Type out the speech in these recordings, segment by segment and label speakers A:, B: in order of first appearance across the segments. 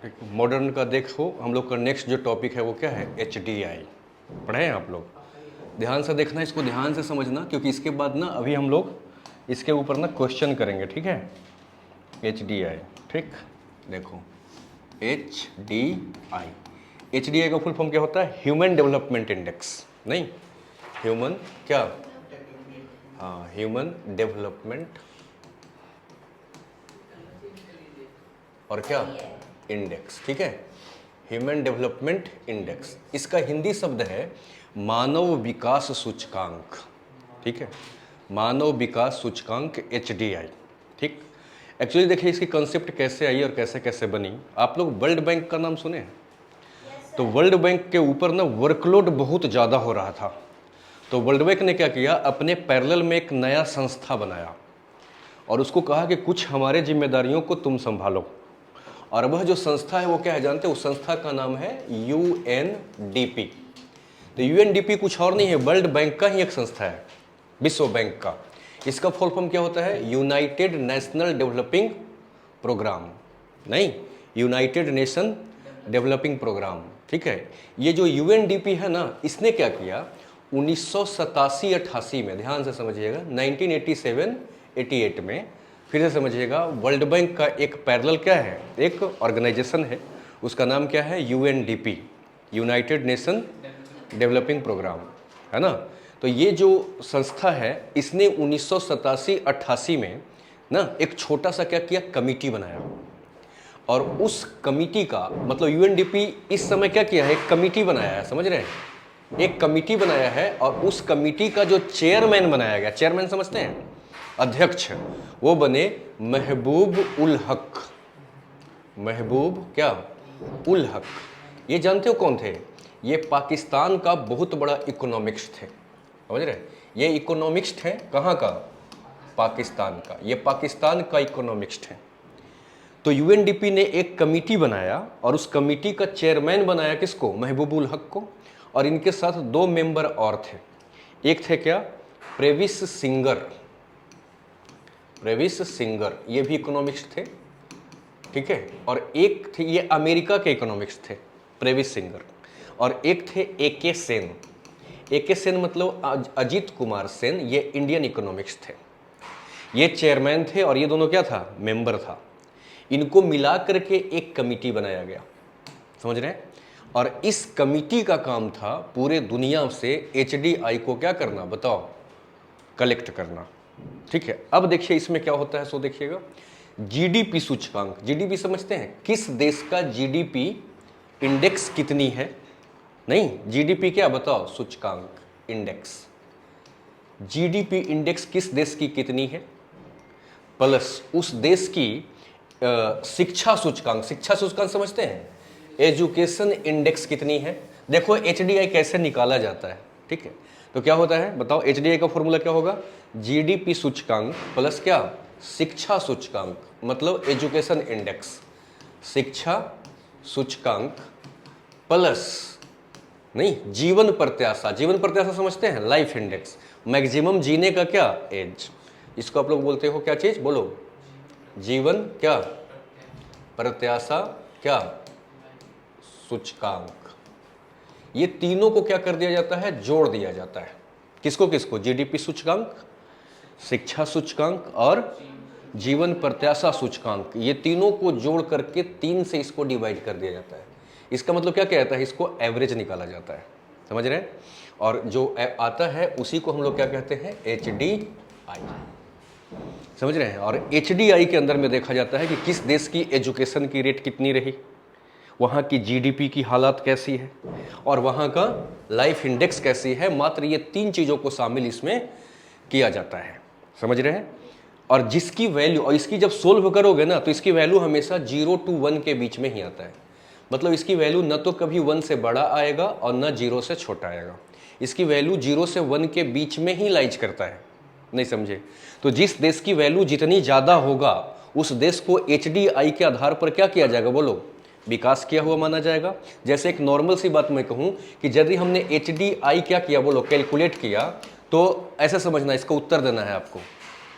A: ठीक, मॉडर्न का देखो, हम लोग का नेक्स्ट जो टॉपिक है वो क्या है, HDI। पढ़े हैं आप लोग? ध्यान से देखना, इसको ध्यान से समझना, क्योंकि इसके बाद ना अभी हम लोग इसके ऊपर ना क्वेश्चन करेंगे, ठीक है। HDI, ठीक, देखो HDI। HDI का फुल फॉर्म क्या होता है? Human development index. नहीं, ह्यूमन क्या? हाँ, ह्यूमन डेवलपमेंट और क्या, इंडेक्स। ठीक है, ह्यूमन डेवलपमेंट इंडेक्स। इसका हिंदी शब्द है मानव विकास सूचकांक। ठीक है, मानव विकास सूचकांक HDI। ठीक, एक्चुअली देखिए इसकी कंसेप्ट कैसे आई और कैसे कैसे बनी। आप लोग वर्ल्ड बैंक का नाम सुने हैं? तो वर्ल्ड बैंक के ऊपर ना वर्कलोड बहुत ज़्यादा हो रहा था, तो वर्ल्ड बैंक ने क्या किया, अपने पैरेलल में एक नया संस्था बनाया और उसको कहा कि कुछ हमारे जिम्मेदारियों को तुम संभालो। और वह जो संस्था है वो क्या है जानते हो? उस संस्था का नाम है UNDP। तो UNDP कुछ और नहीं है, वर्ल्ड बैंक का ही एक संस्था है, विश्व बैंक का। इसका फुल फॉर्म क्या होता है? United national developing programme. नहीं, यूनाइटेड नेशन डेवलपिंग प्रोग्राम। ठीक है, ये जो UNDP है ना, इसने क्या किया 1987-88 में, ध्यान से समझिएगा, 1987-88 में, फिर से समझिएगा, वर्ल्ड बैंक का एक पैरेलल क्या है, एक ऑर्गेनाइजेशन है, उसका नाम क्या है? UNDP, united nation developing programme, है ना। तो ये जो संस्था है, इसने 1987-88 में ना एक छोटा सा क्या किया, कमिटी बनाया। और उस कमिटी का मतलब UNDP इस समय क्या किया है, एक कमिटी बनाया है, समझ रहे हैं, एक कमिटी बनाया है। और उस कमिटी का जो चेयरमैन बनाया गया, चेयरमैन समझते हैं, अध्यक्ष, वो बने महबूब उल हक। महबूब क्या? उल हक। ये जानते हो कौन थे? ये पाकिस्तान का बहुत बड़ा इकोनॉमिक्स थे, समझ रहे हैं। ये इकोनॉमिक्स थे कहाँ का? पाकिस्तान का। ये पाकिस्तान का इकोनॉमिक्स थे। तो UNDP ने एक कमिटी बनाया और उस कमिटी का चेयरमैन बनाया किसको? महबूब उल हक को। और इनके साथ दो मेंबर और थे। एक थे क्या? प्रेविस सिंगर। प्रेविस सिंगर, ये भी इकोनॉमिक्स थे, ठीक है। और एक थे, ये अमेरिका के इकोनॉमिक्स थे, प्रेविस सिंगर। और एक थे AK सेन। AK सेन मतलब अजीत कुमार सेन, ये इंडियन इकोनॉमिक्स थे। ये चेयरमैन थे और ये दोनों क्या था? मेंबर था। इनको मिला करके एक कमिटी बनाया गया, समझ रहे हैं। और इस कमिटी का काम था पूरे दुनिया से HDI को क्या करना, बताओ, कलेक्ट करना। ठीक है, अब देखिए इसमें क्या होता है, सो देखिएगा, GDP सूचकांक। GDP समझते हैं? किस देश का GDP इंडेक्स कितनी है? नहीं, GDP क्या, बताओ, सूचकांक, इंडेक्स। GDP इंडेक्स किस देश की कितनी है, प्लस उस देश की शिक्षा सूचकांक। शिक्षा सूचकांक समझते हैं? एजुकेशन इंडेक्स कितनी है। देखो HDI कैसे निकाला जाता है, ठीक है। तो क्या होता है बताओ, HDI का फॉर्मूला क्या होगा? GDP सूचकांक प्लस क्या, शिक्षा सूचकांक, मतलब एजुकेशन इंडेक्स। शिक्षा सूचकांक प्लस, नहीं, जीवन प्रत्याशा। जीवन प्रत्याशा समझते हैं? Life index. मैक्सिमम जीने का क्या, एज। इसको आप लोग बोलते हो क्या चीज, बोलो? जीवन क्या प्रत्याशा, क्या सूचकांक। ये तीनों को क्या कर दिया जाता है, जोड़ दिया जाता है। किसको किसको? GDP सूचकांक, शिक्षा सूचकांक और जीवन प्रत्याशा सूचकांक। ये तीनों को जोड़ करके 3 से इसको डिवाइड कर दिया जाता है। इसका मतलब क्या कहता है, इसको एवरेज निकाला जाता है, समझ रहे हैं। और जो आता है उसी को हम लोग क्या कहते हैं, HDI, समझ रहे हैं। और HDI के अंदर में देखा जाता है कि किस देश की एजुकेशन की रेट कितनी रही, वहाँ की GDP की हालत कैसी है और वहाँ का लाइफ इंडेक्स कैसी है। मात्र ये 3 चीज़ों को शामिल इसमें किया जाता है, समझ रहे हैं। और जिसकी वैल्यू, और इसकी जब सोल्व करोगे ना, तो इसकी वैल्यू हमेशा 0 to 1 के बीच में ही आता है। मतलब इसकी वैल्यू न तो कभी 1 से बड़ा आएगा और न 0 से छोटा आएगा। इसकी वैल्यू 0 से 1 के बीच में ही लाइज करता है, नहीं समझे। तो जिस देश की वैल्यू जितनी ज़्यादा होगा, उस देश को HDI के आधार पर क्या किया जाएगा, बोलो, विकास किया हुआ माना जाएगा। जैसे एक नॉर्मल सी बात मैं कहूँ कि यदि हमने HDI क्या किया, बोलो, कैलकुलेट किया, तो ऐसा समझना, इसका उत्तर देना है आपको।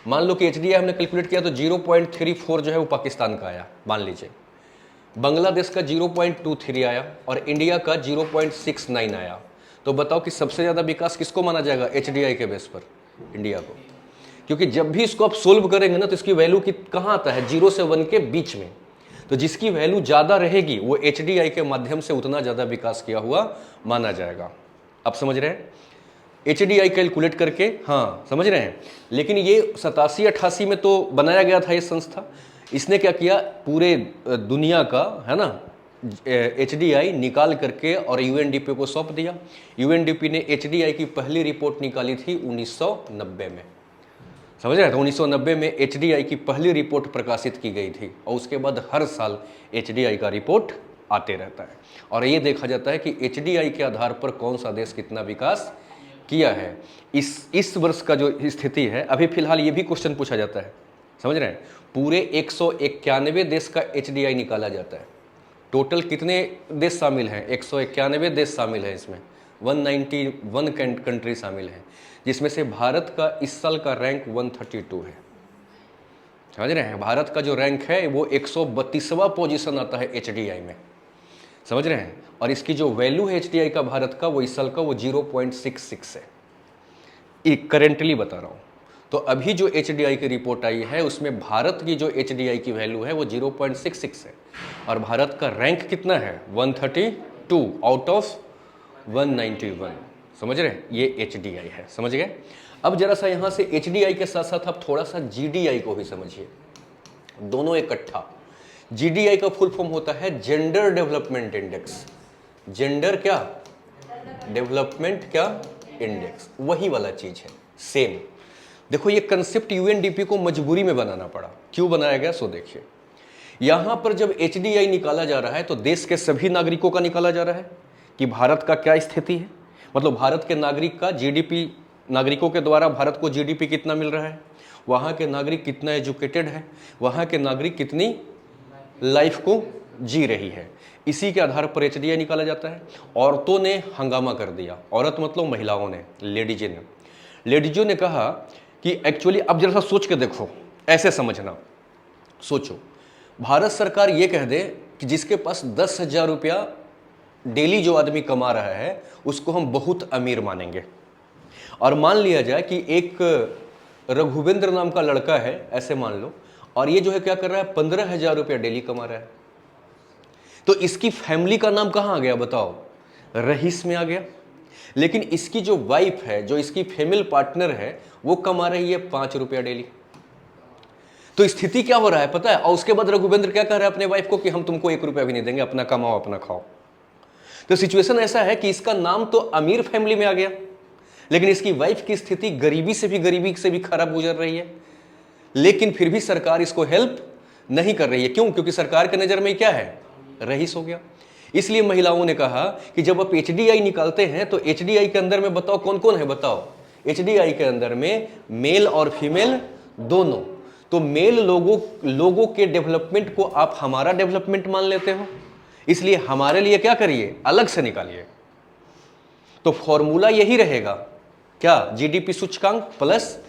A: मान लो कि HDI हमने कैलकुलेट किया तो 0.34 जो है वो पाकिस्तान का आया, मान लीजिए। बांग्लादेश का 0.23 आया और इंडिया का 0.69 आया। तो बताओ कि सबसे ज़्यादा विकास किसको माना जाएगा एचडीआई के बेस पर? इंडिया को। क्योंकि जब भी इसको आप सोल्व करेंगे ना तो इसकी वैल्यू कहाँ आता है? 0 से 1 के बीच में। तो जिसकी वैल्यू ज़्यादा रहेगी वो एचडीआई के माध्यम से उतना ज़्यादा विकास किया हुआ माना जाएगा। आप समझ रहे हैं? एचडीआई कैलकुलेट करके, हाँ समझ रहे हैं। लेकिन ये 87-88 में तो बनाया गया था ये संस्था। इसने क्या किया, पूरे दुनिया का है ना एचडीआई निकाल करके और यूएनडीपी को सौंप दिया। यूएनडीपी ने एचडीआई की पहली रिपोर्ट निकाली थी 1990 में, समझ रहे हैं? तो 1990 में एचडीआई की पहली रिपोर्ट प्रकाशित की गई थी और उसके बाद हर साल एचडीआई का रिपोर्ट आते रहता है और ये देखा जाता है कि एचडीआई के आधार पर कौन सा देश कितना विकास किया है। इस वर्ष का जो स्थिति है, अभी फिलहाल ये भी क्वेश्चन पूछा जाता है, समझ रहे हैं? पूरे 191 देश का एचडीआई निकाला जाता है। टोटल कितने देश शामिल हैं? 191 देश शामिल हैं इसमें, 191 कंट्री शामिल हैं, जिसमें से भारत का इस साल का रैंक 132 है। समझ रहे हैं? भारत का जो रैंक है वो 132वां पोजीशन आता है एचडीआई में, समझ रहे हैं? और इसकी जो वैल्यू है एचडीआई का भारत का, वो इस साल का वो 0.66 है, एक करेंटली बता रहा हूँ। तो अभी जो एचडीआई की रिपोर्ट आई है उसमें भारत की जो एचडीआई की वैल्यू है वो 0.66 है और भारत का रैंक कितना है? 132 आउट ऑफ 191। समझ रहे हैं? ये एचडीआई है, समझ गए? अब जरा सा यहाँ से एचडीआई के साथ साथ आप थोड़ा सा जीडीआई को भी समझिए, दोनों इकट्ठा। जीडीआई का फुल फॉर्म होता है जेंडर डेवलपमेंट इंडेक्स। जेंडर क्या? डेवलपमेंट क्या? इंडेक्स। वही वाला चीज है, सेम। देखो ये कंसेप्ट यूएनडीपी को मजबूरी में बनाना पड़ा। क्यों बनाया गया? सो देखिए, यहां पर जब एचडीआई निकाला जा रहा है तो देश के सभी नागरिकों का निकाला जा रहा है कि भारत का क्या स्थिति है, मतलब भारत के नागरिक का जीडीपी, नागरिकों के द्वारा भारत को जीडीपी कितना मिल रहा है, वहां के नागरिक कितना एजुकेटेड है, वहां के नागरिक कितनी लाइफ को जी रही है, इसी के आधार पर एचडीआई निकाला जाता है। औरतों ने हंगामा कर दिया, औरत मतलब महिलाओं ने, लेडीजों ने कहा कि एक्चुअली, अब जरा सा सोच के देखो, ऐसे समझना, सोचो, भारत सरकार ये कह दे कि जिसके पास 10,000 रुपया डेली जो आदमी कमा रहा है उसको हम बहुत अमीर मानेंगे, और मान लिया जाए कि एक रघुवेंद्र नाम का लड़का है, ऐसे मान लो, और ये जो है क्या कर रहा है, 15,000 रुपया डेली कमा रहा है, तो इसकी फैमिली का नाम कहां आ गया बताओ? रईस में आ गया। लेकिन इसकी जो वाइफ है, जो इसकी फीमेल पार्टनर है, वो कमा रही है 5 रुपया डेली। तो स्थिति क्या हो रहा है पता है? और उसके बाद रघुवेंद्र क्या कह रहा है अपने वाइफ को कि हम तुमको 1 रुपया भी नहीं देंगे, अपना कमाओ अपना खाओ। तो सिचुएशन ऐसा है कि इसका नाम तो अमीर फैमिली में आ गया, लेकिन इसकी वाइफ की स्थिति गरीबी से भी खराब गुजर रही है, लेकिन फिर भी सरकार इसको हेल्प नहीं कर रही है। क्यों? क्योंकि सरकार के नजर में क्या है? रईस हो गया। इसलिए महिलाओं ने कहा कि जब आप एचडीआई निकालते हैं तो एचडीआई के अंदर में बताओ कौन कौन है, बताओ। एचडीआई के अंदर में मेल और फीमेल दोनों। तो मेल लोगों के डेवलपमेंट को आप हमारा डेवलपमेंट मान लेते हो, इसलिए हमारे लिए क्या करिए, अलग से निकालिए। तो फॉर्मूला यही रहेगा क्या? जीडीपी सूचकांक प्लस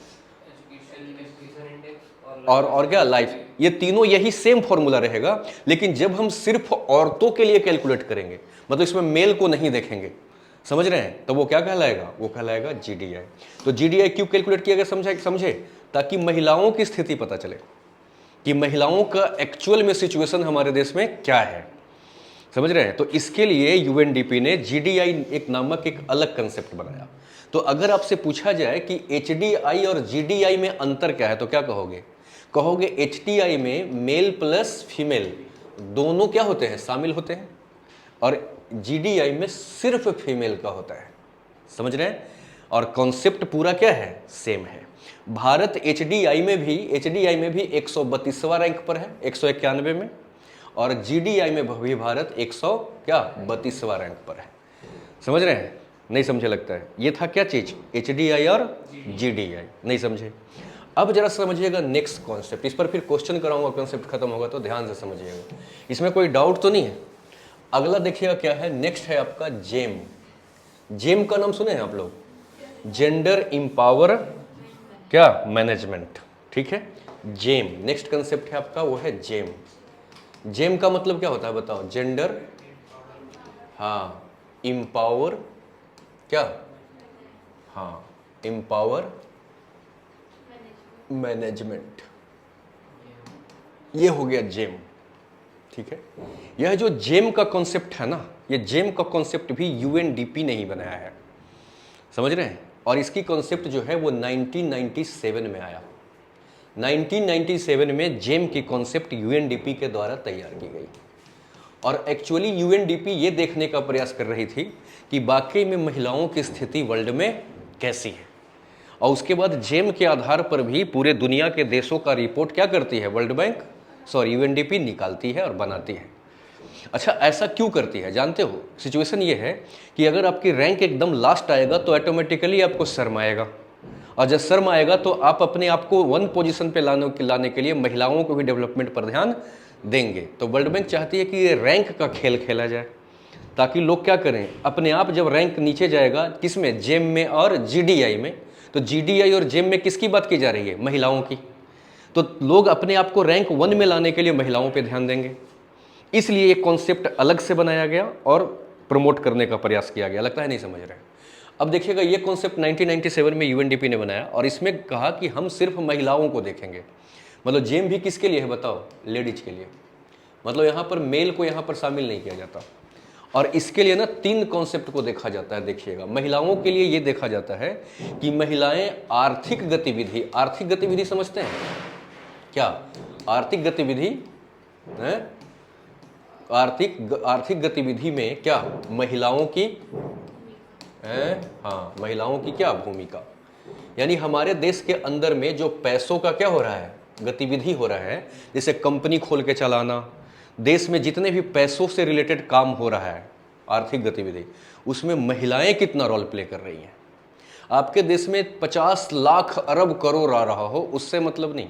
A: और क्या, लाइफ, ये तीनों यही सेम फॉर्मूला रहेगा। लेकिन जब हम सिर्फ औरतों के लिए कैलकुलेट करेंगे, मतलब इसमें मेल को नहीं देखेंगे, समझ रहे हैं, तो वो क्या कहलाएगा? वो कहलाएगा जीडीआई। तो जीडीआई क्यों कैलकुलेट किया गया समझे? ताकि महिलाओं की स्थिति पता चले कि महिलाओं का एक्चुअल में सिचुएशन हमारे देश में क्या है, समझ रहे हैं। तो इसके लिए यूएनडीपी ने जीडीआई एक नामक एक अलग कंसेप्ट बनाया। तो अगर आपसे पूछा जाए कि एचडीआई और जीडीआई में अंतर क्या है, तो क्या कहोगे? कहोगे एचडीआई में मेल प्लस फीमेल दोनों क्या होते हैं, शामिल होते हैं, और जीडीआई में सिर्फ फीमेल का होता है, समझ रहे हैं। और कॉन्सेप्ट पूरा क्या है, सेम है। भारत एचडीआई में भी 132वां रैंक पर है 191 में, और जीडीआई में भी भारत 132वां रैंक पर है, समझ रहे हैं? नहीं समझे लगता है। ये था क्या चीज, एचडीआई और जीडीआई, नहीं समझे। अब जरा समझिएगा नेक्स्ट कॉन्सेप्ट, इस पर फिर क्वेश्चन कराऊंगा, कॉन्सेप्ट खत्म होगा तो ध्यान से समझिएगा, इसमें कोई डाउट तो नहीं है। अगला देखिएगा क्या है, नेक्स्ट है आपका जेम। जेम का नाम सुने हैं आप लोग? जेंडर इंपावर क्या मैनेजमेंट, ठीक है। जेम नेक्स्ट कंसेप्ट है आपका, वो है जेम। जेम का मतलब क्या होता है बताओ? जेंडर, हाँ, इम्पावर, क्या, हाँ, इम्पावर मैनेजमेंट, ये हो गया जेम। ठीक है, यह जो जेम का कॉन्सेप्ट है ना, ये जेम का कॉन्सेप्ट भी यूएनडीपी ने ही बनाया है, समझ रहे हैं? और इसकी कॉन्सेप्ट जो है वो 1997 में आया। 1997 में जेम की कॉन्सेप्ट यूएनडीपी के द्वारा तैयार की गई। और एक्चुअली यूएनडीपी ये देखने का प्रयास कर रही थी कि वाकई में महिलाओं की स्थिति वर्ल्ड में कैसी है। और उसके बाद जेम के आधार पर भी पूरे दुनिया के देशों का रिपोर्ट क्या करती है? वर्ल्ड बैंक, सॉरी, यूएनडीपी निकालती है और बनाती है। अच्छा, ऐसा क्यों करती है जानते हो? सिचुएशन ये है कि अगर आपकी रैंक एकदम लास्ट आएगा तो ऑटोमेटिकली आपको शर्म आएगा, और जब शर्म आएगा तो आप अपने आप को 1 पोजीशन पे लाने के लिए महिलाओं को भी डेवलपमेंट पर ध्यान देंगे। तो वर्ल्ड बैंक चाहती है कि ये रैंक का खेल खेला जाए, ताकि लोग क्या करें, अपने आप जब रैंक नीचे जाएगा, किसमें? जेम में और जीडीआई में, तो जीडीआई और जेम में किसकी बात की जा रही है? महिलाओं की। तो लोग अपने आप को रैंक 1 में लाने के लिए महिलाओं पे ध्यान देंगे, इसलिए ये कॉन्सेप्ट अलग से बनाया गया और प्रमोट करने का प्रयास किया गया। लगता है नहीं समझ रहे। अब देखिएगा, ये कॉन्सेप्ट 1997 में यूएनडीपी ने बनाया और इसमें कहा कि हम सिर्फ महिलाओं को देखेंगे। मतलब जेम भी किसके लिए है बताओ? लेडीज के लिए। मतलब यहाँ पर मेल को यहाँ पर शामिल नहीं किया जाता। और इसके लिए ना 3 कॉन्सेप्ट को देखा जाता है। देखिएगा, महिलाओं के लिए ये देखा जाता है कि महिलाएं आर्थिक गतिविधि समझते हैं क्या? आर्थिक गतिविधि है, आर्थिक गतिविधि में क्या महिलाओं की है? हाँ, महिलाओं की क्या भूमिका। यानी हमारे देश के अंदर में जो पैसों का क्या हो रहा है? गतिविधि हो रहा है, जैसे कंपनी खोल के चलाना, देश में जितने भी पैसों से रिलेटेड काम हो रहा है, आर्थिक गतिविधि, उसमें महिलाएं कितना रोल प्ले कर रही हैं। आपके देश में 50 लाख अरब करोड़ आ रहा हो, उससे मतलब नहीं,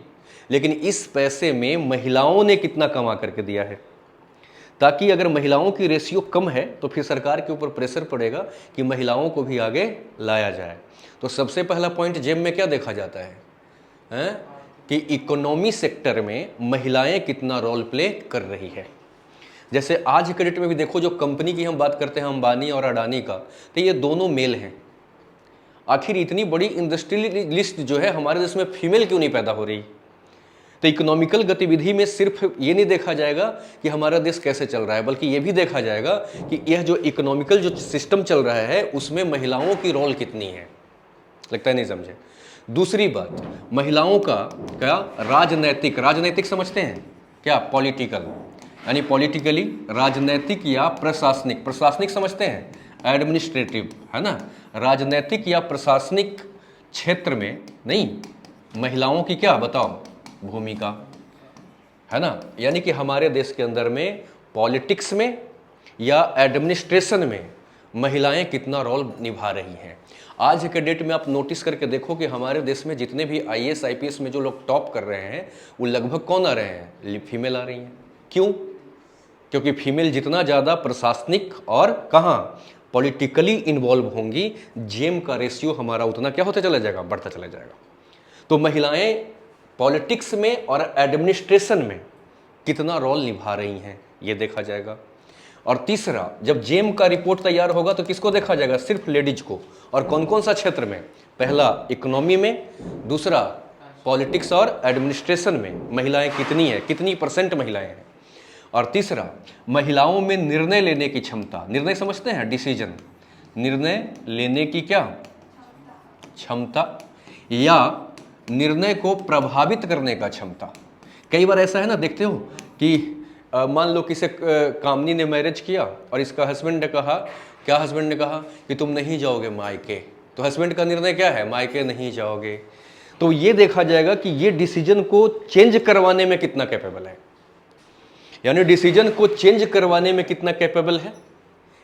A: लेकिन इस पैसे में महिलाओं ने कितना कमा करके दिया है, ताकि अगर महिलाओं की रेशियो कम है तो फिर सरकार के ऊपर प्रेशर पड़ेगा कि महिलाओं को भी आगे लाया जाए। तो सबसे पहला पॉइंट जेम में क्या देखा जाता है? कि इकोनॉमी सेक्टर में महिलाएं कितना रोल प्ले कर रही है। जैसे आज के डेट में भी देखो, जो कंपनी की हम बात करते हैं अंबानी और अडानी का, तो ये दोनों मेल हैं। आखिर इतनी बड़ी इंडस्ट्रियलिस्ट जो है हमारे देश में फीमेल क्यों नहीं पैदा हो रही? तो इकोनॉमिकल गतिविधि में सिर्फ ये नहीं देखा जाएगा कि हमारा देश कैसे चल रहा है, बल्कि ये भी देखा जाएगा कि यह जो इकोनॉमिकल जो सिस्टम चल रहा है उसमें महिलाओं की रोल कितनी है। लगता है नहीं समझे। दूसरी बात, महिलाओं का क्या राजनैतिक समझते हैं क्या? पॉलिटिकल, यानी पॉलिटिकली राजनैतिक या प्रशासनिक समझते हैं? एडमिनिस्ट्रेटिव, है ना? राजनैतिक या प्रशासनिक क्षेत्र में नहीं, महिलाओं की क्या बताओ भूमिका, है ना? यानी कि हमारे देश के अंदर में पॉलिटिक्स में या एडमिनिस्ट्रेशन में महिलाएं कितना रोल निभा रही हैं। आज के डेट में आप नोटिस करके देखो कि हमारे देश में जितने भी आईएएस आईपीएस में जो लोग टॉप कर रहे हैं वो लगभग कौन आ रहे हैं? फीमेल आ रही हैं। क्यों? क्योंकि फीमेल जितना ज़्यादा प्रशासनिक और कहाँ पॉलिटिकली इन्वॉल्व होंगी, जेम का रेशियो हमारा उतना क्या होता चला जाएगा? बढ़ता चला जाएगा। तो महिलाएं पॉलिटिक्स में और एडमिनिस्ट्रेशन में कितना रोल निभा रही हैं ये देखा जाएगा। और तीसरा, जब जेम का रिपोर्ट तैयार होगा तो किसको देखा जाएगा? सिर्फ लेडीज को। और कौन कौन सा क्षेत्र में? पहला इकोनॉमी में, दूसरा पॉलिटिक्स और एडमिनिस्ट्रेशन में महिलाएं कितनी है, कितनी % महिलाएं हैं, और तीसरा महिलाओं में निर्णय लेने की क्षमता। निर्णय समझते हैं? डिसीजन, निर्णय लेने की क्या क्षमता, या निर्णय को प्रभावित करने का क्षमता। कई बार ऐसा है ना, देखते हो कि मान लो किसी कामनी ने मैरिज किया और इसका हस्बैंड ने कहा, क्या हस्बैंड ने कहा कि तुम नहीं जाओगे मायके, तो हस्बैंड का निर्णय क्या है? मायके नहीं जाओगे। तो ये देखा जाएगा कि ये डिसीजन को चेंज करवाने में कितना कैपेबल है, यानी डिसीजन को चेंज करवाने में कितना कैपेबल है,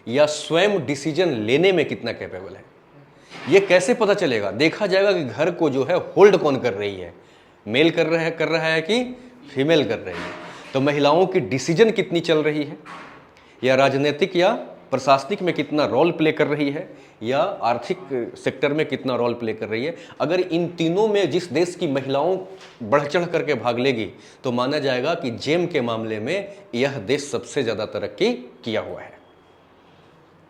A: या स्वयं डिसीजन लेने में कितना कैपेबल है। ये कैसे पता चलेगा? देखा जाएगा कि घर को जो है होल्ड कौन कर रही है, मेल कर रहा है कि फीमेल कर रही है। तो महिलाओं की डिसीजन कितनी चल रही है, या राजनीतिक या प्रशासनिक में कितना रोल प्ले कर रही है या आर्थिक सेक्टर में कितना रोल प्ले कर रही है। अगर इन तीनों में जिस देश की महिलाओं बढ़ चढ़ करके भाग लेगी तो माना जाएगा कि जेम के मामले में यह देश सबसे ज़्यादा तरक्की किया हुआ है।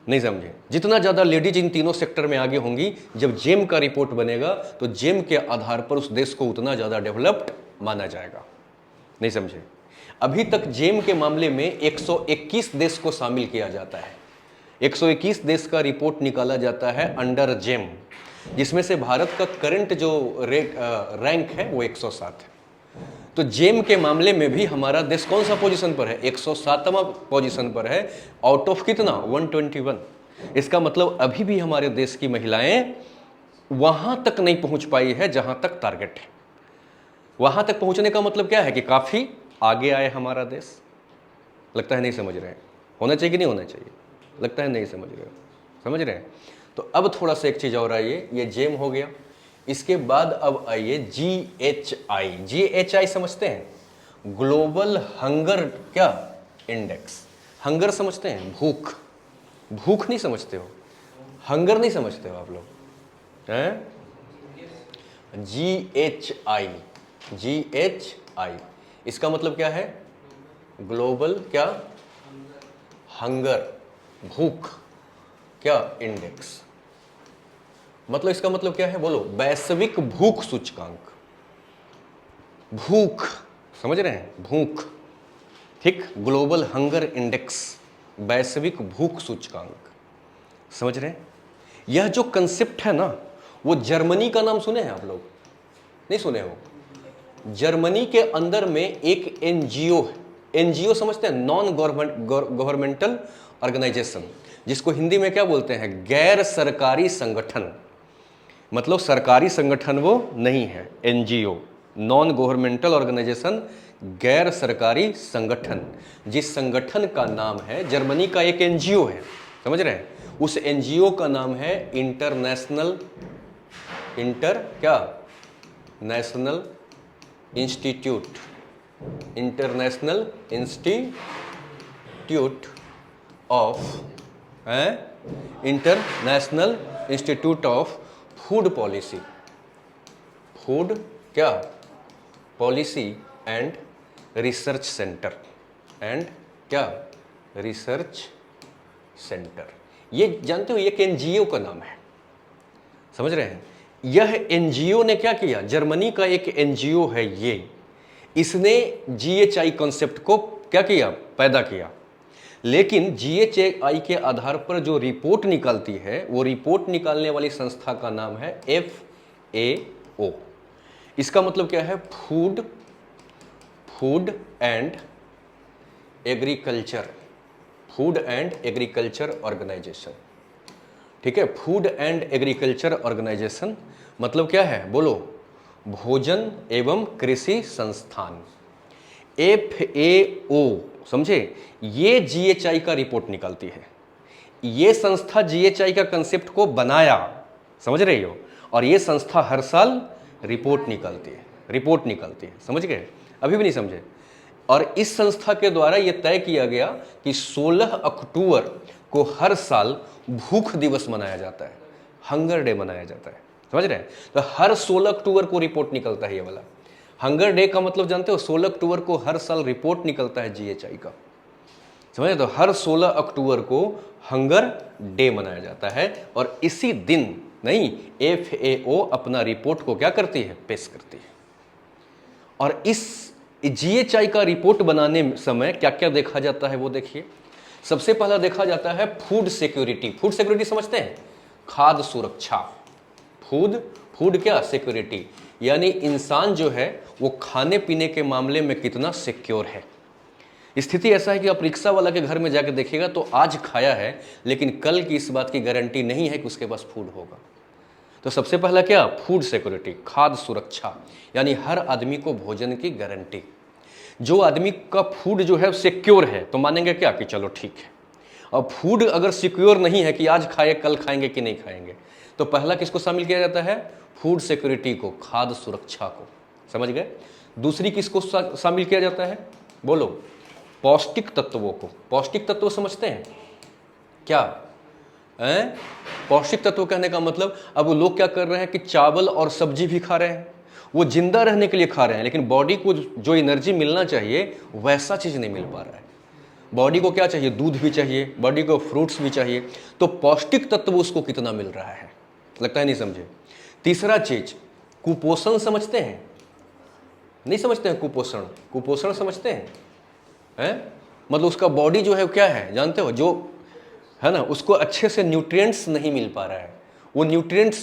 A: नहीं समझे? जितना ज़्यादा लेडीज इन तीनों सेक्टर में आगे होंगी, जब जेम का रिपोर्ट बनेगा तो जेम के आधार पर उस देश को उतना ज़्यादा डेवलप्ड माना जाएगा। नहीं समझे? अभी तक जेम के मामले में 121 देश को शामिल किया जाता है। 121 देश का रिपोर्ट निकाला जाता है अंडर जेम, जिसमें से भारत का करंट जो रैंक है वो 107 है। तो जेम के मामले में भी हमारा देश कौन सा पोजीशन पर है? 107वां पोजीशन पर है, आउट ऑफ कितना? 121। इसका मतलब अभी भी हमारे देश की महिलाएं वहां तक नहीं पहुंच पाई है जहां तक टारगेट है। वहां तक पहुंचने का मतलब क्या है कि काफी आगे आए हमारा देश। लगता है नहीं समझ रहे हैं। होना चाहिए कि नहीं होना चाहिए? लगता है नहीं समझ रहे हो। समझ रहे हैं? तो अब थोड़ा सा एक चीज और आइए, ये जेम हो गया। इसके बाद अब आइए GHI। GHI समझते हैं? ग्लोबल हंगर क्या इंडेक्स। हंगर समझते हैं? भूख। भूख नहीं समझते हो? हंगर नहीं समझते हो आप लोग हैं? GHI इसका मतलब क्या है? ग्लोबल क्या हंगर, भूख क्या इंडेक्स। मतलब इसका मतलब क्या है? बोलो। वैश्विक भूख सूचकांक। भूख, समझ रहे हैं? भूख, ठीक। ग्लोबल हंगर इंडेक्स, वैश्विक भूख सूचकांक। समझ रहे हैं? यह जो कंसेप्ट है ना, वो जर्मनी का नाम सुने हैं आप लोग? नहीं सुने हो? जर्मनी के अंदर में एक एनजीओ है। एनजीओ समझते हैं? नॉन गवर्नमेंटल ऑर्गेनाइजेशन, जिसको हिंदी में क्या बोलते हैं? गैर सरकारी संगठन। मतलब सरकारी संगठन वो नहीं है। एनजीओ, नॉन गवर्नमेंटल ऑर्गेनाइजेशन, गैर सरकारी संगठन। जिस संगठन का नाम है, जर्मनी का एक एनजीओ है, समझ रहे हैं? उस एनजीओ का नाम है International Institute of Food Policy. Food क्या policy and research centre research centre. ये जानते हो, ये एक एनजीओ का नाम है। समझ रहे हैं? यह एनजीओ ने क्या किया? जर्मनी का एक एनजीओ है ये, इसने GHI कॉन्सेप्ट को क्या किया? पैदा किया। लेकिन GHI के आधार पर जो रिपोर्ट निकलती है, वो रिपोर्ट निकालने वाली संस्था का नाम है FAO। इसका मतलब क्या है? Food and agriculture organisation. ठीक है? फूड एंड एग्रीकल्चर ऑर्गेनाइजेशन मतलब क्या है? बोलो। भोजन एवं कृषि संस्थान, FAO। समझे? ये GHI का रिपोर्ट निकालती है। ये संस्था GHI का कंसेप्ट को बनाया, समझ रही हो? और ये संस्था हर साल रिपोर्ट निकालती है। समझ गए? अभी भी नहीं समझे? और इस संस्था के द्वारा यह तय किया गया कि 16 अक्टूबर को हर साल भूख दिवस मनाया जाता है, हंगर डे मनाया जाता है। समझ रहे हैं? तो हर 16 अक्टूबर को रिपोर्ट निकलता है ये वाला। हंगर डे का मतलब जानते हो? 16 अक्टूबर को हर साल रिपोर्ट निकलता है GHI का। समझे? तो हर 16 अक्टूबर को हंगर डे मनाया जाता है और इसी दिन नहीं, FAO अपना रिपोर्ट को क्या करती है? पेश करती है। और इस GHI का रिपोर्ट बनाने समय क्या क्या देखा जाता है वो देखिए। सबसे पहला देखा जाता है फूड सिक्योरिटी। फूड सिक्योरिटी समझते हैं? खाद्य सुरक्षा। फूड क्या? सिक्योरिटी, यानी इंसान जो है वो खाने पीने के मामले में कितना सिक्योर है। स्थिति ऐसा है कि आप रिक्शा वाला के घर में जाकर देखिएगा तो आज खाया है, लेकिन कल की इस बात की गारंटी नहीं है कि उसके पास फूड होगा। तो सबसे पहला क्या? फूड सिक्योरिटी, खाद्य सुरक्षा, यानी हर आदमी को भोजन की गारंटी। जो आदमी का फूड जो है सिक्योर है तो मानेंगे क्या कि चलो ठीक है। और फूड अगर सिक्योर नहीं है कि आज खाए कल खाएंगे कि नहीं खाएंगे, तो पहला किसको शामिल किया जाता है? फूड सिक्योरिटी को, खाद्य सुरक्षा को। समझ गए? दूसरी किसको शामिल किया जाता है? बोलो। पौष्टिक तत्वों को। पौष्टिक तत्व समझते हैं? क्या हैं? पौष्टिक तत्व कहने का मतलब अब वो लोग क्या कर रहे हैं कि चावल और सब्जी भी खा रहे हैं, वो जिंदा रहने के लिए खा रहे हैं, लेकिन बॉडी को जो एनर्जी मिलना चाहिए वैसा चीज नहीं मिल पा रहा है। बॉडी को क्या चाहिए? दूध भी चाहिए, बॉडी को फ्रूट्स भी चाहिए, तो पौष्टिक तत्व उसको कितना मिल रहा है? लगता है नहीं समझे। तीसरा चीज, कुपोषण समझते हैं? नहीं समझते हैं कुपोषण? कुपोषण समझते हैं? मतलब उसका बॉडी जो है क्या है जानते हो? जो है ना, उसको अच्छे से न्यूट्रिएंट्स नहीं मिल पा रहा है, वो न्यूट्रिएंट्स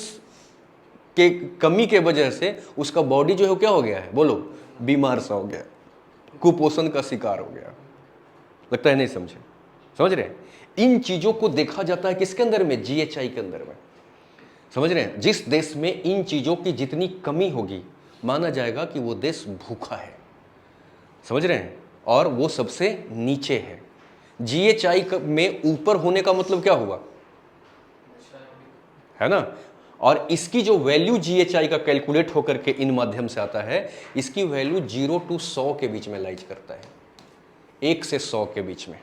A: के कमी के वजह से उसका बॉडी जो है क्या हो गया है? बोलो, बीमार सा हो गया, कुपोषण का शिकार हो गया। लगता है नहीं समझे। समझ रहे हैं? इन चीजों को देखा जाता है किसके अंदर में? जीएचआई के अंदर में। समझ रहे हैं? जिस देश में इन चीजों की जितनी कमी होगी, माना जाएगा कि वो देश भूखा है। समझ रहे हैं? और वो सबसे नीचे है। जीएचआई में ऊपर होने का मतलब क्या हुआ? है ना? और इसकी जो वैल्यू जीएचआई का कैलकुलेट होकर के इन माध्यम से आता है, इसकी वैल्यू 0 to 100 के बीच में लाइज करता है, 1 से 100 के बीच में।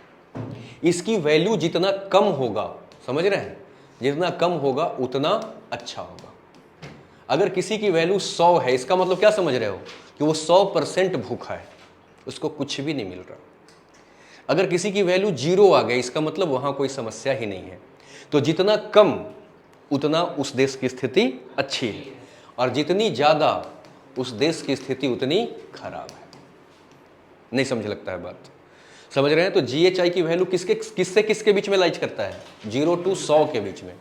A: इसकी वैल्यू जितना कम होगा, समझ रहे हैं, जितना कम होगा उतना अच्छा होगा। अगर किसी की वैल्यू 100 है, इसका मतलब क्या समझ रहे हो? कि वो 100% भूखा है, उसको कुछ भी नहीं मिल रहा। अगर किसी की वैल्यू 0 आ गई, इसका मतलब वहां कोई समस्या ही नहीं है। तो जितना कम उतना उस देश की स्थिति अच्छी है, और जितनी ज्यादा उस देश की स्थिति उतनी खराब है। नहीं समझ लगता है बात? समझ रहे हैं? तो जीएचआई की वैल्यू किससे किसके बीच में लाइज करता है? 0 to 100 के बीच में।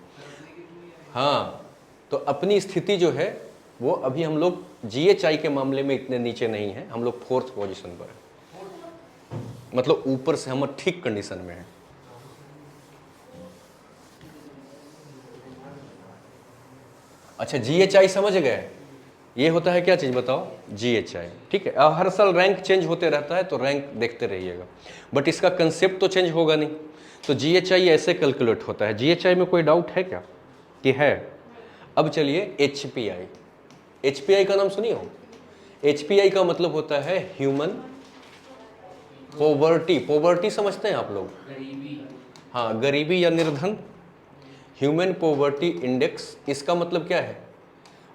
A: हाँ, तो अपनी स्थिति जो है वो अभी हम लोग जीएचआई के मामले में इतने नीचे नहीं है, हम लोग 4th पोजीशन पर है, मतलब ऊपर से हम ठीक कंडीशन में है। अच्छा, जीएचआई समझ गए? ये होता है क्या चीज बताओ? जीएचआई। ठीक है, हर साल रैंक चेंज होते रहता है, तो रैंक देखते रहिएगा, बट इसका कंसेप्ट तो चेंज होगा नहीं। तो जीएचआई ऐसे कैलकुलेट होता है। जीएचआई में कोई डाउट है क्या कि है? अब चलिए एचपीआई। एचपीआई का नाम सुनिए हो? एचपीआई का मतलब होता है ह्यूमन पोवर्टी। पोवर्टी समझते हैं आप लोग? हाँ, गरीबी या निर्धन, ह्यूमन पोवर्टी इंडेक्स। इसका मतलब क्या है?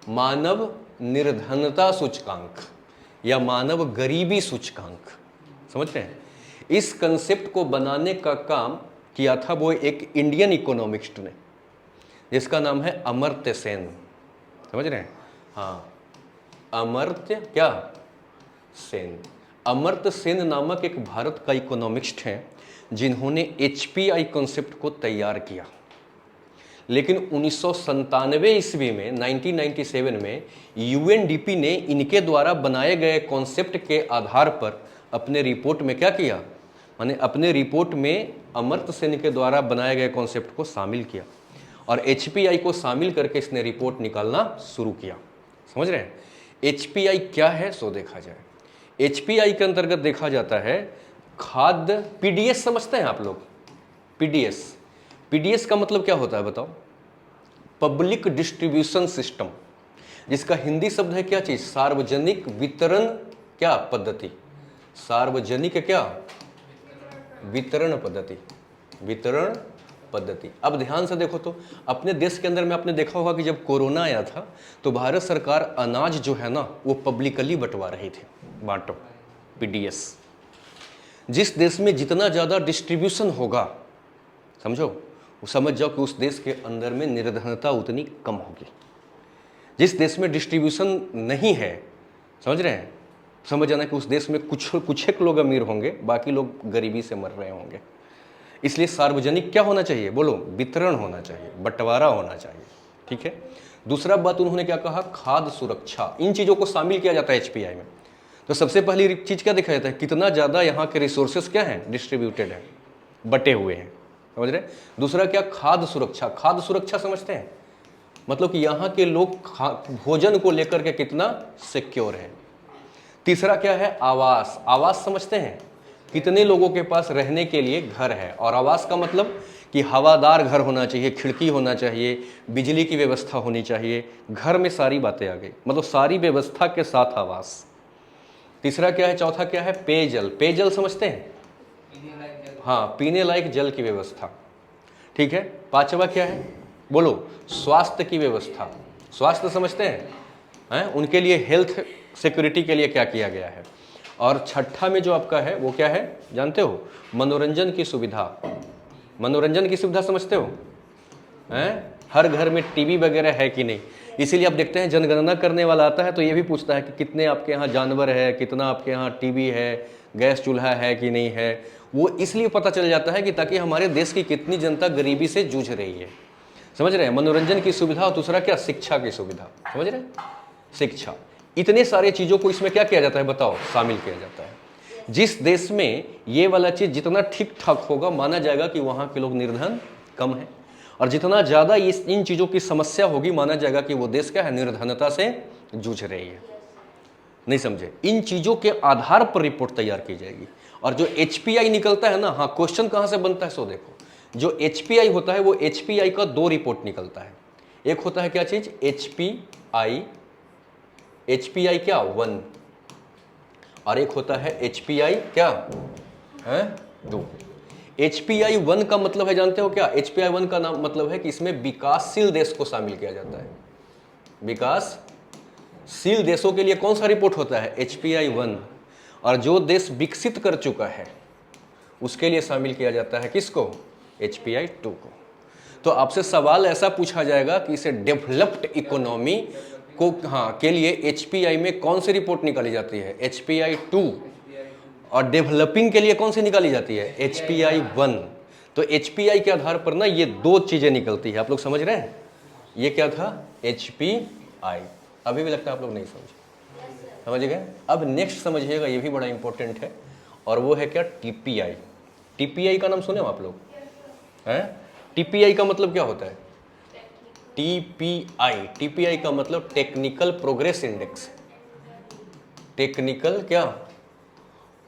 A: मानव निर्धनता सूचकांक या मानव गरीबी सूचकांक। समझ रहे हैं? इस कंसेप्ट को बनाने का काम किया था वो एक इंडियन इकोनॉमिस्ट ने, जिसका नाम है अमर्त्य सेन। समझ रहे हैं? हाँ, अमर्त्य क्या सेन। अमर्त्य सेन नामक एक भारत का इकोनॉमिस्ट हैं, जिन्होंने एचपीआई कॉन्सेप्ट को तैयार किया। लेकिन 1997 ईस्वी में 1997 में यूएनडीपी ने इनके द्वारा बनाए गए कॉन्सेप्ट के आधार पर अपने रिपोर्ट में क्या किया? माने अपने रिपोर्ट में अमर्त्य सेन के द्वारा बनाए गए कॉन्सेप्ट को शामिल किया, और एचपीआई को शामिल करके इसने रिपोर्ट निकालना शुरू किया। समझ रहे हैं? एचपीआई क्या है सो देखा जाए। एचपीआई के अंतर्गत देखा जाता है खाद्य। पीडीएस समझते हैं आप लोग? पीडीएस, पीडीएस का मतलब क्या होता है बताओ? पब्लिक डिस्ट्रीब्यूशन सिस्टम, जिसका हिंदी शब्द है क्या चीज? सार्वजनिक वितरण क्या पद्धति? सार्वजनिक क्या वितरण पद्धति? वितरण पद्धति। अब ध्यान से देखो तो अपने देश के अंदर में आपने देखा होगा कि जब कोरोना आया था तो भारत सरकार अनाज जो है ना वो पब्लिकली बंटवा रही थी। बांटो, पीडीएस। जिस देश में जितना ज़्यादा डिस्ट्रीब्यूशन होगा, समझो, वो समझ जाओ कि उस देश के अंदर में निर्धनता उतनी कम होगी। जिस देश में डिस्ट्रीब्यूशन नहीं है, समझ रहे हैं, समझ जाना कि उस देश में कुछ एक लोग अमीर होंगे, बाकी लोग गरीबी से मर रहे होंगे। इसलिए सार्वजनिक क्या होना चाहिए? बोलो, वितरण होना चाहिए, बंटवारा होना चाहिए। ठीक है। दूसरा बात उन्होंने क्या कहा? खाद्य सुरक्षा। इन चीज़ों को शामिल किया जाता है एचपीआई में। तो सबसे पहली चीज़ क्या देखा जाता है? कितना ज़्यादा यहाँ के रिसोर्सेस क्या हैं? डिस्ट्रीब्यूटेड है, बटे हुए हैं। समझ रहे? दूसरा क्या? खाद्य सुरक्षा। खाद्य सुरक्षा समझते हैं? मतलब कि यहाँ के लोग भोजन को लेकर के कितना सिक्योर है। तीसरा क्या है? आवास। आवास समझते हैं? कितने लोगों के पास रहने के लिए घर है। और आवास का मतलब कि हवादार घर होना चाहिए, खिड़की होना चाहिए, बिजली की व्यवस्था होनी चाहिए। घर में सारी बातें आ गई, मतलब सारी व्यवस्था के साथ आवास। तीसरा क्या है? चौथा क्या है? पेयजल। पेयजल समझते हैं? हाँ, पीने लायक जल की व्यवस्था। ठीक है। पांचवा क्या है, बोलो, स्वास्थ्य की व्यवस्था। स्वास्थ्य समझते हैं, उनके लिए हेल्थ सिक्योरिटी के लिए क्या किया गया है। और छठा में जो आपका है वो क्या है जानते हो, मनोरंजन की सुविधा। मनोरंजन की सुविधा समझते हो, हर घर में टीवी वगैरह है कि नहीं। इसीलिए आप देखते हैं जनगणना करने वाला आता है तो ये भी पूछता है कि कितने आपके यहाँ जानवर है, कितना आपके यहाँ टीवी है, गैस चूल्हा है कि नहीं है। वो इसलिए पता चल जाता है कि ताकि हमारे देश की कितनी जनता गरीबी से जूझ रही है। समझ रहे हैं, मनोरंजन की सुविधा। और दूसरा क्या, शिक्षा की सुविधा। समझ रहे हैं, शिक्षा। इतने सारे चीज़ों को इसमें क्या किया जाता है बताओ, शामिल किया जाता है। जिस देश में ये वाला चीज़ जितना ठीक ठाक होगा, माना जाएगा कि वहाँ के लोग निर्धन कम है। और जितना ज़्यादा इन चीज़ों की समस्या होगी, माना जाएगा कि वो देश क्या है, निर्धनता से जूझ रही है। नहीं समझे, इन चीज़ों के आधार पर रिपोर्ट तैयार की जाएगी। और जो HPI निकलता है ना, हाँ, क्वेश्चन कहाँ से बनता है सो देखो। जो HPI होता है वो HPI का 2 रिपोर्ट निकलता है। एक होता है क्या चीज़, HPI क्या 1, और एक होता है HPI क्या है 2। HPI 1 का मतलब है जानते हो क्या, HPI 1 का नाम मतलब है कि इसमें विकासशील देश को शामिल किया जाता है। विकासशील देशों के लिए कौन सा रिपोर्ट होता है, HPI 1। और जो देश विकसित कर चुका है उसके लिए शामिल किया जाता है किसको, HPI 2 को। तो आपसे सवाल ऐसा पूछा जाएगा कि इसे डेवलप्ड इकोनॉमी को, हाँ, के लिए HPI में कौन सी रिपोर्ट निकाली जाती है, HPI 2। और डेवलपिंग के लिए कौन सी निकाली जाती है, HPI 1। तो HPI के आधार पर ना ये 2 चीजें निकलती है। आप लोग समझ रहे हैं, ये क्या था HPI। अभी भी लगता है आप लोग नहीं समझ गए। अब नेक्स्ट समझिएगा, ये भी बड़ा इंपॉर्टेंट है, और वो है क्या, TPI। TPI का नाम सुने हो आप लोग, हैं? TPI का मतलब क्या होता है, TPI का मतलब टेक्निकल प्रोग्रेस इंडेक्स। टेक्निकल क्या,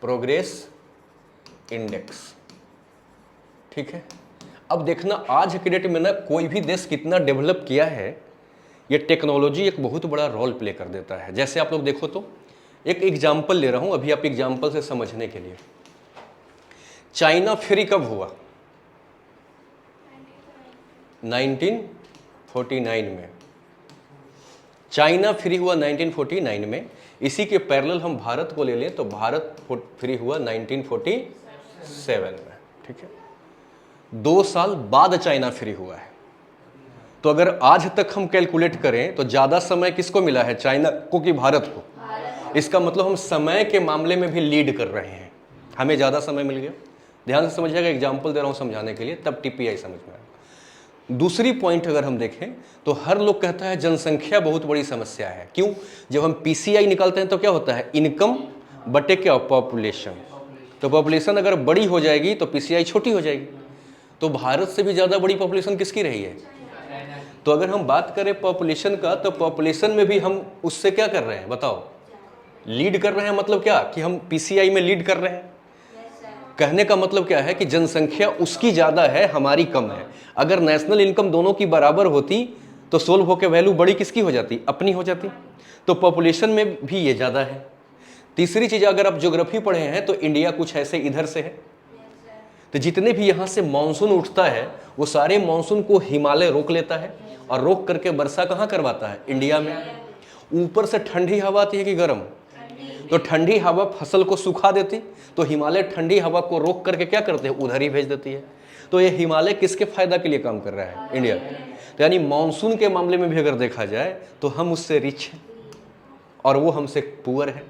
A: प्रोग्रेस इंडेक्स। ठीक है। अब देखना आज के डेट में ना कोई भी देश कितना डेवलप किया है, ये टेक्नोलॉजी एक बहुत बड़ा रोल प्ले कर देता है। जैसे आप लोग देखो तो एक एग्जाम्पल ले रहा हूं अभी, आप एग्जाम्पल से समझने के लिए। चाइना फ्री कब हुआ, 1949 में। चाइना फ्री हुआ 1949 में। इसी के पैरेलल हम भारत को ले लें तो भारत फ्री हुआ 1947 में। ठीक है, 2 साल बाद चाइना फ्री हुआ है। तो अगर आज तक हम कैलकुलेट करें तो ज्यादा समय किसको मिला है, चाइना को कि भारत को। इसका मतलब हम समय के मामले में भी लीड कर रहे हैं, हमें ज्यादा समय मिल गया। ध्यान से समझिएगा, एग्जाम्पल दे रहा हूं समझाने के लिए, तब TPI समझ में आएगा। दूसरी पॉइंट अगर हम देखें तो हर लोग कहता है जनसंख्या बहुत बड़ी समस्या है। क्यों, जब हम PCI निकालते हैं तो क्या होता है, इनकम बटे क्या, पॉपुलेशन। तो पॉपुलेशन अगर बड़ी हो जाएगी तो PCI छोटी हो जाएगी। तो भारत से भी ज़्यादा बड़ी पॉपुलेशन किसकी रही है। तो अगर हम बात करें पॉपुलेशन का, तो पॉपुलेशन में भी हम उससे क्या कर रहे हैं बताओ, लीड कर रहे हैं। मतलब क्या कि हम PCI में लीड कर रहे हैं। कहने का मतलब क्या है कि जनसंख्या उसकी ज़्यादा है, हमारी कम है। अगर नेशनल इनकम दोनों की बराबर होती तो सोल्व होकर वैल्यू बड़ी किसकी हो जाती, अपनी हो जाती। तो पॉपुलेशन में भी ये ज़्यादा है। तीसरी चीज़, अगर आप ज्योग्राफी पढ़े हैं तो इंडिया कुछ ऐसे इधर से है। तो जितने भी यहाँ से मानसून उठता है वो सारे मानसून को हिमालय रोक लेता है और रोक करके वर्षा कहाँ करवाता है, इंडिया में। ऊपर से ठंडी हवा आती है कि गर्म, तो ठंडी हवा फसल को सुखा देती, तो हिमालय ठंडी हवा को रोक करके क्या करते हैं, उधर ही भेज देती है। तो ये हिमालय किसके फायदा के लिए काम कर रहा है, इंडिया। तो यानी मानसून के मामले में भी अगर देखा जाए तो हम उससे रिच हैं और वो हमसे पुअर है,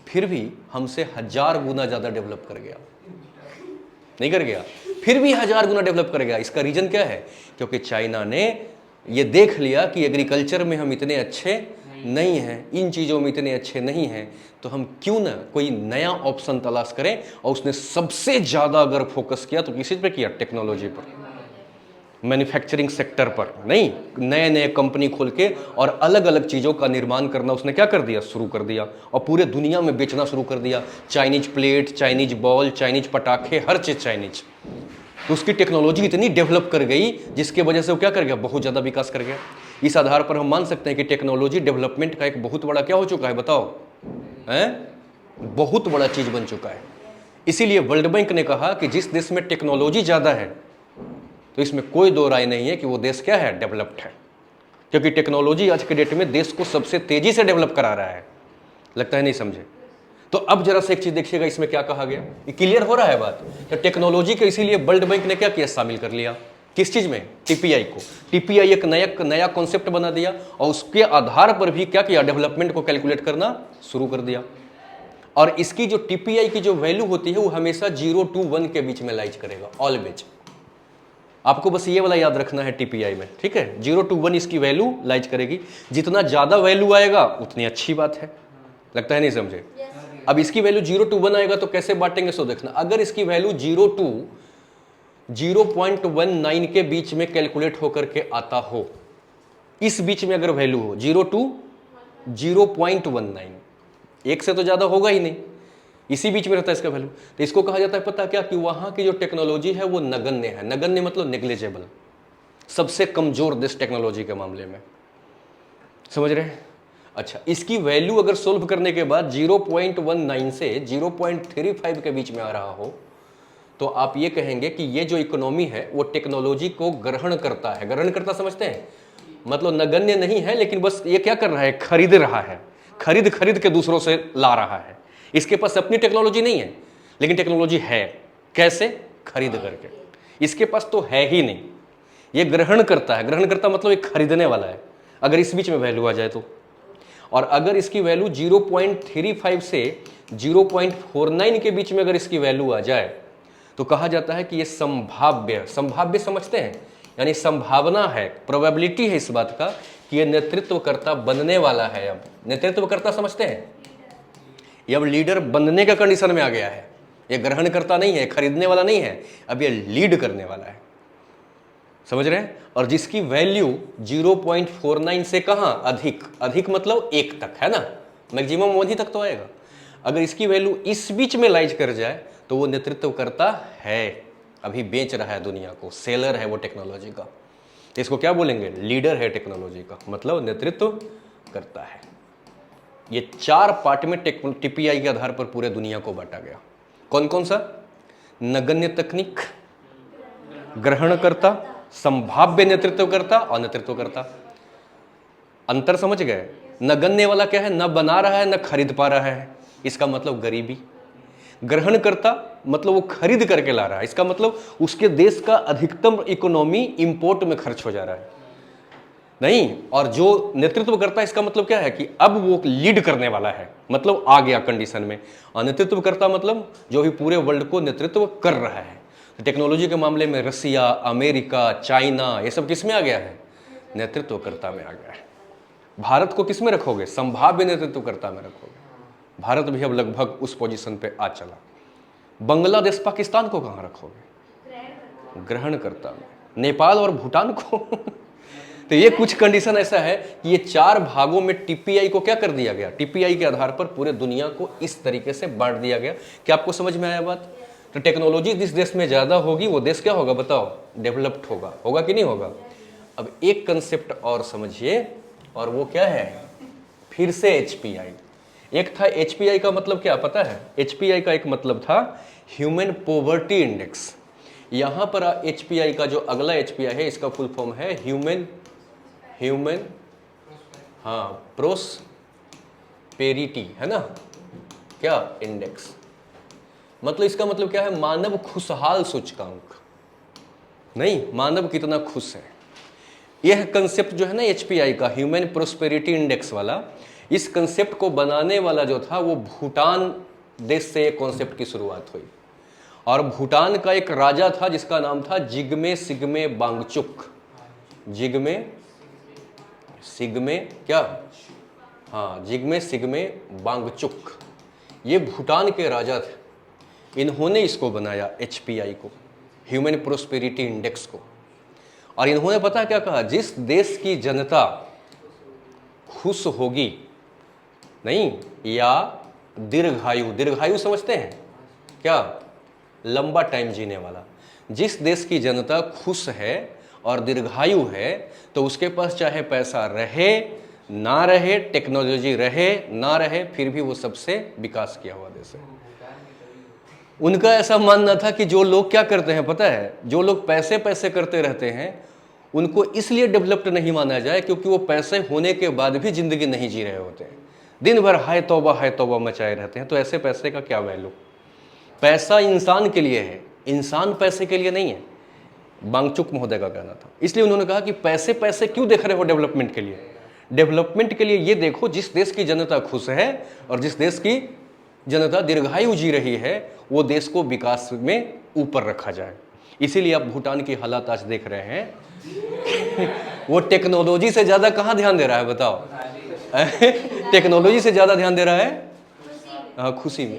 A: फिर भी हमसे 1000 गुना ज़्यादा डेवलप कर गया। नहीं कर गया, फिर भी 1000 गुना डेवलप कर गया। इसका रीजन क्या है, क्योंकि चाइना ने ये देख लिया कि एग्रीकल्चर में हम इतने अच्छे नहीं हैं, इन चीज़ों में इतने अच्छे नहीं हैं, तो हम क्यों ना कोई नया ऑप्शन तलाश करें। और उसने सबसे ज़्यादा अगर फोकस किया तो किसी पे किया, टेक्नोलॉजी पर, मैन्युफैक्चरिंग सेक्टर पर। नहीं, नए नए कंपनी खोल के और अलग अलग चीज़ों का निर्माण करना उसने क्या कर दिया, शुरू कर दिया, और पूरे दुनिया में बेचना शुरू कर दिया। Chinese plate, Chinese ball, Chinese पटाखे, हर चीज़ चाइनीज। तो उसकी टेक्नोलॉजी इतनी डेवलप कर गई जिसके वजह से वो क्या कर गया, बहुत ज़्यादा विकास कर गया। इस आधार पर हम मान सकते हैं कि टेक्नोलॉजी डेवलपमेंट का एक बहुत बड़ा क्या हो चुका है, बताओ, हैं, बहुत बड़ा चीज़ बन चुका है। इसीलिए वर्ल्ड बैंक ने कहा कि जिस देश में टेक्नोलॉजी ज़्यादा है तो इसमें कोई दो राय नहीं है कि वो देश क्या है, डेवलप्ड है, क्योंकि टेक्नोलॉजी आज के डेट में देश को सबसे तेजी से डेवलप करा रहा है। लगता है नहीं समझे। तो अब जरा से एक चीज देखिएगा, इसमें क्या कहा गया, ये क्लियर हो रहा है बात। तो टेक्नोलॉजी को इसीलिए वर्ल्ड बैंक ने क्या किया, शामिल कर लिया। किस चीज में, टीपीआई को। टीपीआई एक नया कॉन्सेप्ट बना दिया और उसके आधार पर भी क्या किया, डेवलपमेंट को कैलकुलेट करना शुरू कर दिया। और इसकी जो टीपीआई की जो वैल्यू होती है वो हमेशा 0 to 1 के बीच में लाइज करेगा, ऑलवेज। आपको बस ये वाला याद रखना है टीपीआई में, ठीक है। 0 to 1 इसकी वैल्यू लाइज करेगी। जितना ज्यादा वैल्यू आएगा उतनी अच्छी बात है। लगता है नहीं समझे। अब इसकी वैल्यू 0 to 1 आएगा तो कैसे बांटेंगे, सो देखना। अगर इसकी वैल्यू 0 to 0.19 के बीच में कैलकुलेट होकर के आता हो, इस बीच में अगर वैल्यू हो 0 to 0.19, एक से तो ज्यादा होगा ही नहीं, इसी बीच में रहता है इसका वैल्यू, तो इसको कहा जाता है पता क्या, कि वहां की जो टेक्नोलॉजी है वो नगण्य है। नगण्य मतलब नेग्लिजेबल, सबसे कमजोर देश टेक्नोलॉजी के मामले में, समझ रहे हैं। अच्छा, इसकी वैल्यू अगर सोल्व करने के बाद 0.19 से 0.35 के बीच में आ रहा हो, तो आप ये कहेंगे कि ये जो इकोनॉमी है वो टेक्नोलॉजी को ग्रहण करता है। ग्रहण करता समझते हैं, मतलब नगण्य नहीं है, लेकिन बस ये क्या कर रहा है, खरीद रहा है, खरीद के दूसरों से ला रहा है। इसके पास अपनी टेक्नोलॉजी नहीं है, लेकिन टेक्नोलॉजी है। कैसे, खरीद करके। इसके पास तो है ही नहीं, ये ग्रहण करता है। ग्रहण करता मतलब एक खरीदने वाला है, अगर इस बीच में वैल्यू आ जाए तो। और अगर इसकी वैल्यू 0.35 से 0.49 के बीच में अगर इसकी वैल्यू आ जाए तो कहा जाता है कि ये संभाव्य, संभाव्य समझते हैं, यानी संभावना है, प्रोबेबिलिटी है इस बात का कि ये नेतृत्वकर्ता बनने वाला है। अब नेतृत्वकर्ता समझते हैं, ये अब लीडर बनने का कंडीशन में आ गया है। ये ग्रहण करता नहीं है, खरीदने वाला नहीं है, अब ये लीड करने वाला है, समझ रहे हैं। और जिसकी वैल्यू 0.49 से कहां अधिक, अधिक मतलब 1 तक है ना, मैक्सिमम वहीं तक तो आएगा। अगर इसकी वैल्यू इस बीच में लाइज कर जाए तो वो नेतृत्व करता है, अभी बेच रहा है दुनिया को, सेलर है वो टेक्नोलॉजी का। तो इसको क्या बोलेंगे, लीडर है टेक्नोलॉजी का, मतलब नेतृत्व करता है। ये 4 पार्ट में टीपीआई के आधार पर पूरे दुनिया को बांटा गया। कौन कौन सा, नगण्य तकनीक, ग्रहणकर्ता, संभाव्य नेतृत्वकर्ता और नेतृत्वकर्ता। अंतर समझ गए। नगण्य वाला क्या है, न बना रहा है न खरीद पा रहा है, इसका मतलब गरीबी। ग्रहणकर्ता मतलब वो खरीद करके ला रहा है, इसका मतलब उसके देश का अधिकतम इकोनॉमी इंपोर्ट में खर्च हो जा रहा है नहीं। और जो नेतृत्व करता है इसका मतलब क्या है कि अब वो लीड करने वाला है, मतलब आ गया कंडीशन में। और नेतृत्व करता मतलब जो भी पूरे वर्ल्ड को नेतृत्व कर रहा है। तो टेक्नोलॉजी के मामले में रसिया, अमेरिका, चाइना, ये सब किस में आ गया है, नेतृत्वकर्ता में आ गया है। भारत को किस में रखोगे, संभाव्य नेतृत्वकर्ता में रखोगे। भारत भी अब लगभग उस पोजीशन पे आ चला। बांग्लादेश, पाकिस्तान को कहाँ रखोगे, ग्रहणकर्ता में। नेपाल और भूटान को तो ये कुछ कंडीशन ऐसा है कि ये 4 भागों में टीपीआई को क्या कर दिया गया, टीपीआई के आधार पर पूरे दुनिया को इस तरीके से बांट दिया गया। क्या आपको समझ में आया बात। तो टेक्नोलॉजी जिस देश में ज्यादा होगी वो देश क्या होगा, बताओ, डेवलप्ड होगा। होगा कि नहीं होगा। अब एक कंसेप्ट और समझिए, और वो क्या है, फिर से एचपीआई। एक था एचपीआई का मतलब क्या पता है, एचपीआई का एक मतलब था ह्यूमन पॉवर्टी इंडेक्स। यहां पर एचपीआई का जो अगला एचपीआई है इसका फुल फॉर्म है ह्यूमन प्रोस्पेरिटी, है ना, क्या इंडेक्स। मतलब इसका मतलब क्या है, मानव खुशहाल सूचकांक, नहीं, मानव कितना खुश है। यह कंसेप्ट जो है ना एचपीआई का, ह्यूमन प्रोस्पेरिटी इंडेक्स वाला, इस कंसेप्ट को बनाने वाला जो था वो भूटान देश से एक कॉन्सेप्ट की शुरुआत हुई। और भूटान का एक राजा था जिसका नाम था जिग्मे सिग्मे वांगचुक। जिग्मे सिग्मे वांगचुक, ये भूटान के राजा थे। इन्होंने इसको बनाया एचपीआई को, ह्यूमन प्रोस्पेरिटी इंडेक्स को। और इन्होंने पता क्या कहा, जिस देश की जनता खुश होगी, नहीं, या दीर्घायु, दीर्घायु समझते हैं क्या, लंबा टाइम जीने वाला, जिस देश की जनता खुश है और दीर्घायु है तो उसके पास चाहे पैसा रहे ना रहे, टेक्नोलॉजी रहे ना रहे, फिर भी वो सबसे विकास किया हुआ देश है। उनका ऐसा मानना था कि जो लोग क्या करते हैं पता है, जो लोग पैसे पैसे करते रहते हैं उनको इसलिए डेवलप्ड नहीं माना जाए क्योंकि वो पैसे होने के बाद भी जिंदगी नहीं जी रहे होते हैं, दिन भर हाय तौबा मचाए रहते हैं। तो ऐसे पैसे का क्या वैल्यू? पैसा इंसान के लिए है, इंसान पैसे के लिए नहीं है, वांगचुक महोदय का कहना था। इसलिए उन्होंने कहा कि पैसे पैसे क्यों देख रहे हो डेवलपमेंट के लिए? डेवलपमेंट के लिए ये देखो जिस देश की जनता खुश है और जिस देश की जनता दीर्घायु जी रही है वो देश को विकास में ऊपर रखा जाए। इसीलिए आप भूटान की हालात आज देख रहे हैं वो टेक्नोलॉजी से ज़्यादा कहाँ ध्यान दे रहा है बताओ? टेक्नोलॉजी से ज़्यादा ध्यान दे रहा है खुशी में।